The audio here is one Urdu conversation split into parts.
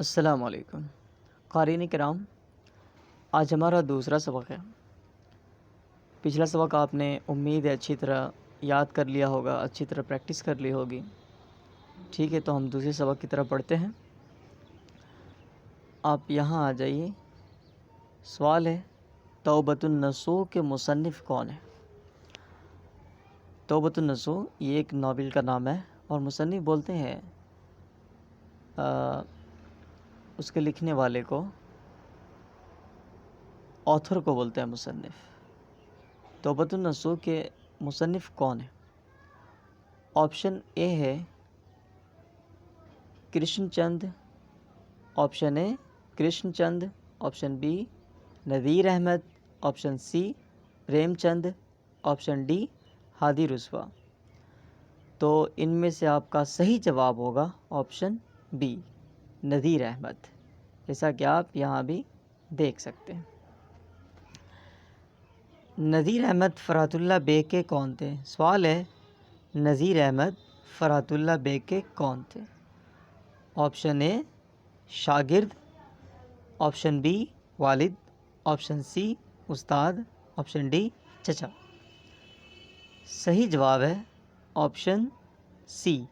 السلام علیکم قارئین کرام، آج ہمارا دوسرا سبق ہے۔ پچھلا سبق آپ نے امید ہے اچھی طرح یاد کر لیا ہوگا، اچھی طرح پریکٹس کر لی ہوگی۔ ٹھیک ہے، تو ہم دوسرے سبق کی طرف پڑھتے ہیں۔ آپ یہاں آ جائیے۔ سوال ہے، توبۃ النصوح کے مصنف کون ہے؟ توبۃ النصوح یہ ایک ناول کا نام ہے، اور مصنف بولتے ہیں اس کے لکھنے والے کو، آتھر کو بولتے ہیں مصنف۔ توبۃ النصوح کے مصنف کون ہے؟ آپشن اے ہے Krishna Chand, option A Krishan Chand, option B Nazir Ahmad, option C Prem Chand, option D Hadi Ruswa. تو ان میں سے آپ کا صحیح جواب ہوگا آپشن بی نذیر احمد، جیسا کہ آپ یہاں بھی دیکھ سکتے ہیں۔ نذیر احمد فرحت اللہ بیگ کے کون تھے؟ سوال ہے، نذیر احمد فرحت اللہ بیگ کے کون تھے؟ آپشن اے شاگرد، آپشن بی والد، آپشن سی استاد، آپشن ڈی چچا۔ صحیح جواب ہے آپشن سی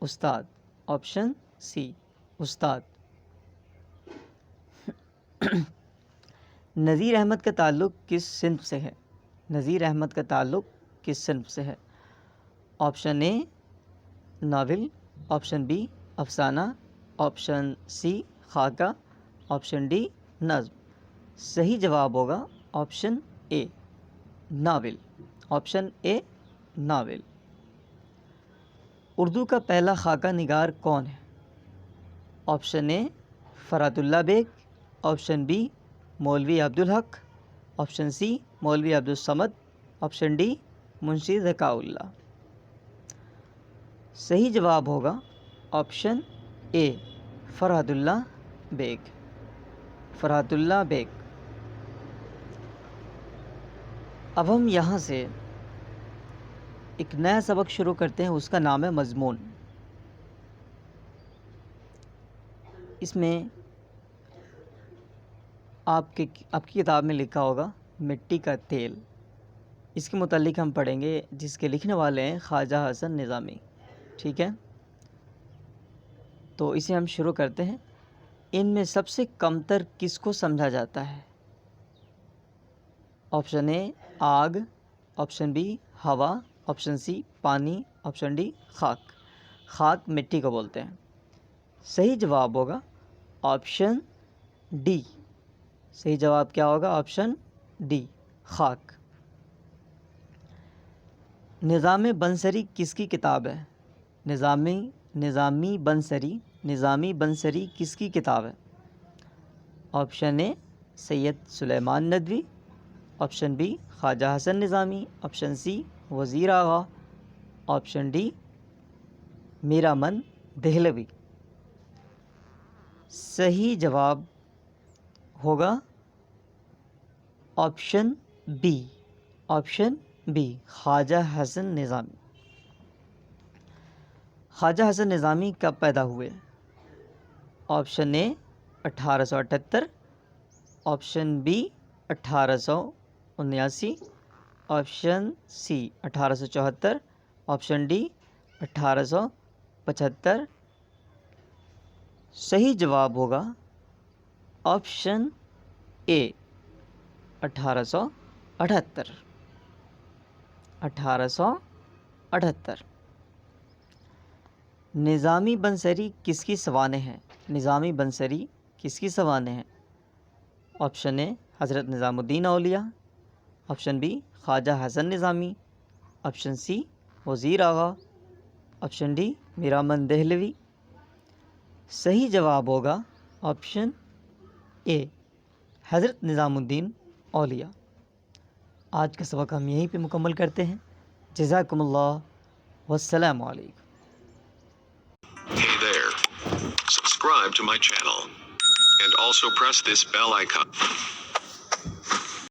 استاد، آپشن سی استاد۔ نذیر احمد کا تعلق کس صنف سے ہے؟ نذیر احمد کا تعلق کس صنف سے ہے؟ آپشن اے ناول، آپشن بی افسانہ، آپشن سی خاکہ، آپشن ڈی نظم۔ صحیح جواب ہوگا آپشن اے ناول، آپشن اے ناول۔ اردو کا پہلا خاکہ نگار کون ہے؟ آپشن اے فرحت اللہ بیگ، آپشن بی مولوی عبدالحق، آپشن سی مولوی عبدالصمد، آپشن ڈی منشی ذکاء اللہ۔ صحیح جواب ہوگا آپشن اے فرحت اللہ بیگ، فرحت اللہ بیگ۔ اب ہم یہاں سے ایک نیا سبق شروع کرتے ہیں، اس کا نام ہے مضمون۔ اس میں آپ کی کتاب میں لکھا ہوگا مٹی کا تیل، اس کے متعلق ہم پڑھیں گے، جس کے لکھنے والے ہیں خواجہ حسن نظامی۔ ٹھیک ہے، تو اسے ہم شروع کرتے ہیں۔ ان میں سب سے کمتر کس کو سمجھا جاتا ہے؟ آپشن اے آگ، آپشن بی ہوا، آپشن سی پانی، آپشن ڈی خاک۔ خاک مٹی کو بولتے ہیں۔ صحیح جواب ہوگا آپشن ڈی۔ صحیح جواب کیا ہوگا؟ آپشن ڈی خاک۔ نظام بنثری کس کی کتاب ہے؟ نظامی بنثری کس کی کتاب ہے؟ Option A Syed Sulaiman Nadvi, option B Khwaja Hasan Nizami, option C Wazir Agha, option D Mir Amman Dehlvi. صحیح جواب ہوگا option B, option B Khwaja Hasan Nizami. Khwaja Hasan Nizami کب پیدا ہوئے؟ Option A 1878، option B 1879، option C 1874، option D 1875۔ صحیح جواب ہوگا آپشن اے 1878، 1878۔ نظامی بنثری کس کی سوانح ہیں؟ نظامی بنثری کس کی سوانح ہیں؟ آپشن اے حضرت نظام الدین اولیاء، option B Khwaja Hasan Nizami, option C Wazir Agha, option D Mir Amman Dehlvi. صحیح جواب ہوگا آپشن اے حضرت نظام الدین اولیاء۔ آج کا سبق ہم یہیں پہ مکمل کرتے ہیں۔ جزاکم اللہ، والسلام علیکم۔ Hey there. Subscribe to my channel and also press this bell icon.